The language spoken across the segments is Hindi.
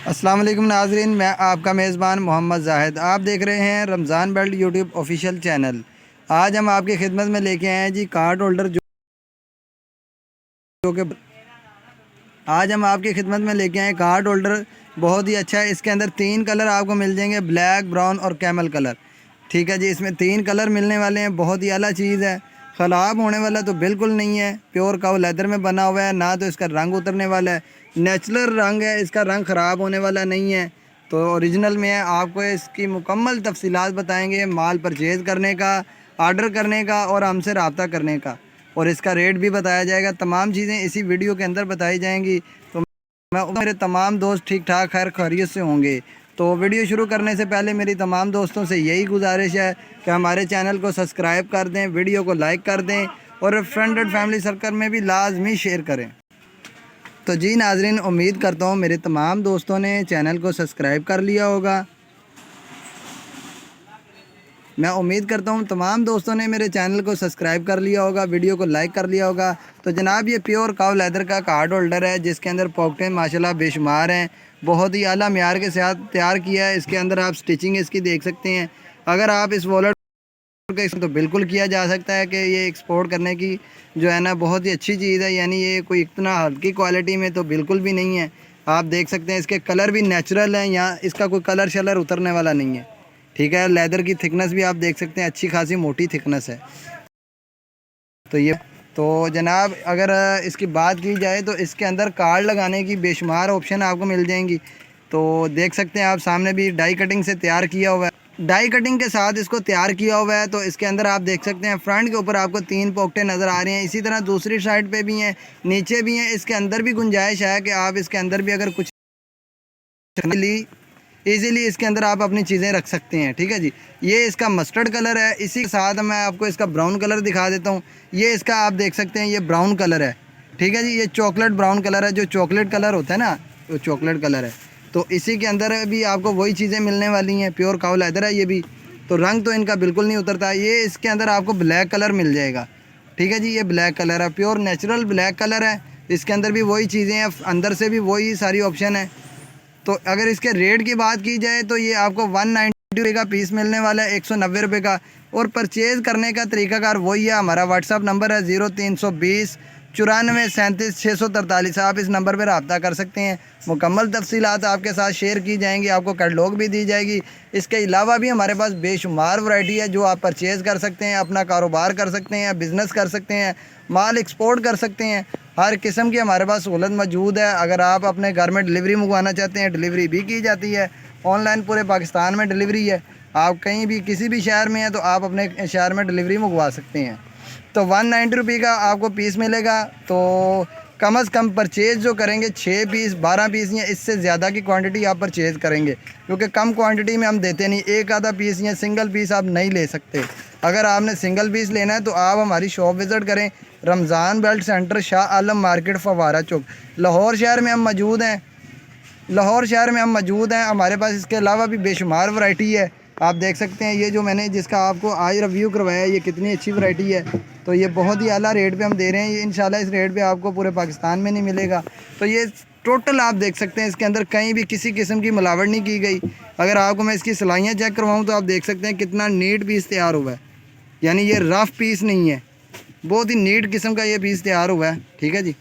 अस्सलाम वालेकुम नाजरीन, मैं आपका मेज़बान मोहम्मद जाहिद। आप देख रहे हैं Ramzan world YouTube official channel. आज हम आपकी खिदमत में लेके आए हैं जी कार्ड होल्डर जो कि आज हम आपकी खिदमत में लेके आए कार्ड होल्डर। बहुत ही अच्छा है। इसके अंदर 3 कलर आपको मिल जाएंगे, ब्लैक, ब्राउन और कैमल कलर। ठीक है जी, इसमें 3 कलर मिलने वाले हैं। बहुत ही आला चीज़ है, ख़राब होने वाला तो बिल्कुल नहीं है। प्योर काऊ लेदर में बना हुआ है, ना तो इसका रंग उतरने वाला है, नेचुरल रंग है, इसका रंग ख़राब होने वाला नहीं है। तो ओरिजिनल में है। आपको इसकी मुकम्मल तफसीलात बताएंगे, माल परचेज़ करने का, आर्डर करने का और हमसे रब्ता करने का, और इसका रेट भी बताया जाएगा। तमाम चीज़ें इसी वीडियो के अंदर बताई जाएंगी। तो मेरे तमाम दोस्त ठीक ठाक खैर खैरियत से होंगे। तो वीडियो शुरू करने से पहले मेरी तमाम दोस्तों से यही गुजारिश है कि हमारे चैनल को सब्सक्राइब कर दें, वीडियो को लाइक कर दें और फ्रेंड एंड फैमिली सर्कल में भी लाजमी शेयर करें। तो जी नाजरीन, उम्मीद करता हूँ मेरे तमाम दोस्तों ने चैनल को सब्सक्राइब कर लिया होगा। मैं उम्मीद करता हूँ तमाम दोस्तों ने मेरे चैनल को सब्सक्राइब कर लिया होगा, वीडियो को लाइक कर लिया होगा। तो जनाब, ये प्योर काव लेदर का कार्ड होल्डर है, जिसके अंदर पॉकेटें माशाल्लाह बेशुमार हैं। बहुत ही आला म्यार के साथ तैयार किया है। इसके अंदर आप स्टिचिंग इसकी देख सकते हैं। अगर आप इस वॉलेट का तो बिल्कुल किया जा सकता है कि ये एक्सपोर्ट करने की जो है ना बहुत ही अच्छी चीज़ है। यानी ये कोई इतना हल्की क्वालिटी में तो बिल्कुल भी नहीं है। आप देख सकते हैं इसके कलर भी नेचुरल हैं, यहाँ इसका कोई कलर शलर उतरने वाला नहीं है। ठीक है, लेदर की थिकनेस भी आप देख सकते हैं, अच्छी खासी मोटी थिकनेस है। तो ये तो जनाब, अगर इसकी बात की जाए तो इसके अंदर कार्ड लगाने की बेशुमार ऑप्शन आपको मिल जाएंगी। तो देख सकते हैं आप, सामने भी डाई कटिंग से तैयार किया हुआ है। डाई कटिंग के साथ इसको तैयार किया हुआ है। तो इसके अंदर आप देख सकते हैं फ्रंट के ऊपर आपको 3 पॉकेटें नज़र आ रही हैं। इसी तरह दूसरी साइड पे भी हैं, नीचे भी हैं। इसके अंदर भी गुंजाइश है कि आप इसके अंदर भी अगर कुछ ईज़िली इसके अंदर आप अपनी चीज़ें रख सकते हैं। ठीक है जी, ये इसका मस्टर्ड कलर है। इसी के साथ मैं आपको इसका ब्राउन कलर दिखा देता हूँ। ये इसका आप देख सकते हैं, ये ब्राउन कलर है। ठीक है जी, ये चॉकलेट ब्राउन कलर है। जो चॉकलेट कलर होता है ना, वो चॉकलेट कलर है। तो इसी के अंदर भी आपको वही चीज़ें मिलने वाली हैं। प्योर काऊ लेदर है ये भी, तो रंग तो इनका बिल्कुल नहीं उतरता। ये इसके अंदर आपको ब्लैक कलर मिल जाएगा। ठीक है जी, ये ब्लैक कलर है, प्योर नेचुरल ब्लैक कलर है। इसके अंदर भी वही चीज़ें हैं, अंदर से भी वही सारी ऑप्शन है। तो अगर इसके रेट की बात की जाए तो ये आपको 190 का पीस मिलने वाला है, 190 रुपये का। और परचेज़ करने का तरीकाकार वही है। हमारा व्हाट्सअप नंबर है 0320 94 37 643। आप इस नंबर पर रब्ता कर सकते हैं। मुकम्मल तफसीलात आपके साथ शेयर की जाएंगी, आपको कैटलॉग भी दी जाएगी। इसके अलावा भी हमारे पास बेशुमार वैरायटी है जो आप परचेज़ कर सकते हैं, अपना कारोबार कर सकते हैं, बिज़नेस कर सकते हैं, माल एक्सपोर्ट कर सकते हैं। हर किस्म की हमारे पास सहूलत मौजूद है। अगर आप अपने घर में डिलीवरी मंगवाना चाहते हैं, डिलीवरी भी की जाती है। ऑनलाइन पूरे पाकिस्तान में डिलीवरी है। आप कहीं भी किसी भी शहर में हैं तो आप अपने शहर में डिलीवरी मंगवा सकते हैं। तो 190 रुपये का आपको पीस मिलेगा। तो कम अज़ कम परचेज़ जो करेंगे 6 पीस 12 पीस या इससे ज़्यादा की क्वांटिटी आप परचेज़ करेंगे, क्योंकि कम क्वांटिटी में हम देते नहीं। एक आधा पीस या सिंगल पीस आप नहीं ले सकते। अगर आपने सिंगल पीस लेना है तो आप हमारी शॉप विज़िट करें, Ramzan belt centre, Shah Alam market, फवारा चौक, लाहौर शहर में हम मौजूद हैं। हमारे पास इसके अलावा भी बेशुमार वैरायटी है। आप देख सकते हैं, ये जो मैंने जिसका आपको आज रिव्यू करवाया है, ये कितनी अच्छी वैरायटी है। तो ये बहुत ही आला रेट पे हम दे रहे हैं। ये इंशाल्लाह इस रेट पे आपको पूरे पाकिस्तान में नहीं मिलेगा। तो ये टोटल आप देख सकते हैं, इसके अंदर कहीं भी किसी किस्म की मिलावट नहीं की गई। अगर आपको मैं इसकी सिलाइयाँ चेक करवाऊँ तो आप देख सकते हैं कितना नीट पीस तैयार हुआ है। यानी ये रफ़ पीस नहीं है, बहुत ही नीट किस्म का ये पीस तैयार हुआ है। ठीक है जी,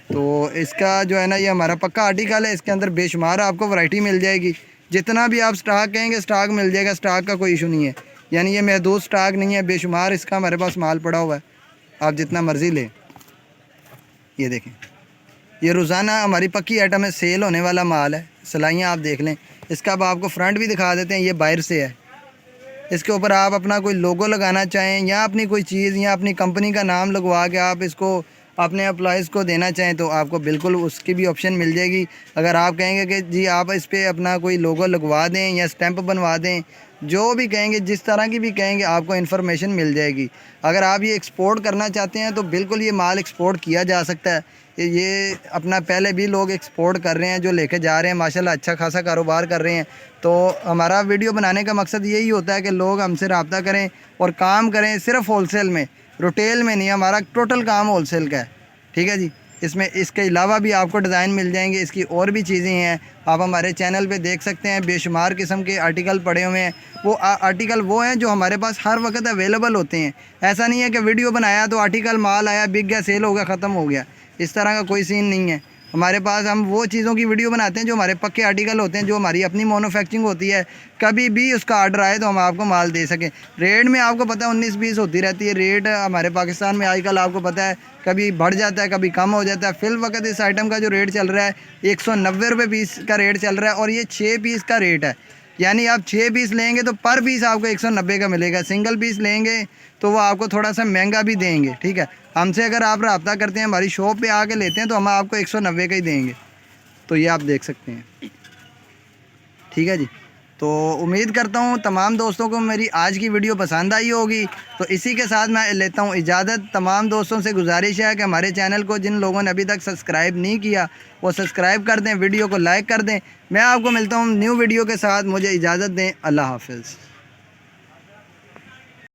तो इसका जो है ना, ये हमारा पक्का आर्टिकल है। इसके अंदर बेशुमार आपको वैरायटी मिल जाएगी। जितना भी आप स्टॉक कहेंगे स्टॉक मिल जाएगा, स्टॉक का कोई इशू नहीं है। यानी ये महदूद स्टॉक नहीं है, बेशुमार इसका हमारे पास माल पड़ा हुआ है, आप जितना मर्ज़ी लें। ये देखें, ये रोज़ाना हमारी पक्की आइटम है, सेल होने वाला माल है। सिलाइयाँ आप देख लें। इसका अब आपको फ्रंट भी दिखा देते हैं, ये बाहर से है। इसके ऊपर आप अपना कोई लोगो लगाना चाहें या अपनी कोई चीज़ या अपनी कंपनी का नाम लगवा के आप इसको अपने एम्प्लॉयज़ को देना चाहें तो आपको बिल्कुल उसकी भी ऑप्शन मिल जाएगी। अगर आप कहेंगे कि जी आप इस पर अपना कोई लोगो लगवा दें या स्टैंप बनवा दें, जो भी कहेंगे, जिस तरह की भी कहेंगे, आपको इन्फॉर्मेशन मिल जाएगी। अगर आप ये एक्सपोर्ट करना चाहते हैं तो बिल्कुल ये माल एक्सपोर्ट किया जा सकता है। ये अपना पहले भी लोग एक्सपोर्ट कर रहे हैं जो लेके जा रहे हैं, माशाल्लाह अच्छा खासा कारोबार कर रहे हैं। तो हमारा वीडियो बनाने का मकसद यही होता है कि लोग हमसे रब्ता करें और काम करें, सिर्फ होलसेल में, रिटेल में नहीं। हमारा टोटल काम होलसेल का है। ठीक है जी, इसमें इसके अलावा भी आपको डिज़ाइन मिल जाएंगे, इसकी और भी चीज़ें हैं। आप हमारे चैनल पे देख सकते हैं, बेशुमार किस्म के आर्टिकल पड़े हुए हैं। वो आर्टिकल वो हैं जो हमारे पास हर वक्त अवेलेबल होते हैं। ऐसा नहीं है कि वीडियो बनाया तो आर्टिकल माल आया, बिक गया, सेल हो गया, ख़त्म हो गया, इस तरह का कोई सीन नहीं है हमारे पास। हम वो चीज़ों की वीडियो बनाते हैं जो हमारे पक्के आर्टिकल होते हैं, जो हमारी अपनी मैन्युफैक्चरिंग होती है। कभी भी उसका ऑर्डर आए तो हम आपको माल दे सकें। रेट में आपको पता है 19-20 होती रहती है रेट हमारे पाकिस्तान में आजकल, आपको पता है कभी बढ़ जाता है, कभी कम हो जाता है। फिल वक्त इस आइटम का जो रेट चल रहा है 190 रुपये पीस का रेट चल रहा है, और ये 6 पीस का रेट है। यानी आप 6 पीस लेंगे तो पर पीस आपको 190 का मिलेगा। सिंगल पीस लेंगे तो वो आपको थोड़ा सा महंगा भी देंगे, ठीक है। हमसे अगर आप रब्ता करते हैं, हमारी शॉप पे आके लेते हैं, तो हम आपको 190 का ही देंगे। तो ये आप देख सकते हैं, ठीक है जी। तो उम्मीद करता हूँ तमाम दोस्तों को मेरी आज की वीडियो पसंद आई होगी। तो इसी के साथ मैं लेता हूँ इजाज़त। तमाम दोस्तों से गुजारिश है कि हमारे चैनल को जिन लोगों ने अभी तक सब्सक्राइब नहीं किया वो सब्सक्राइब कर दें, वीडियो को लाइक कर दें। मैं आपको मिलता हूँ न्यू वीडियो के साथ, मुझे इजाज़त दें। अल्लाह हाफ़िज़।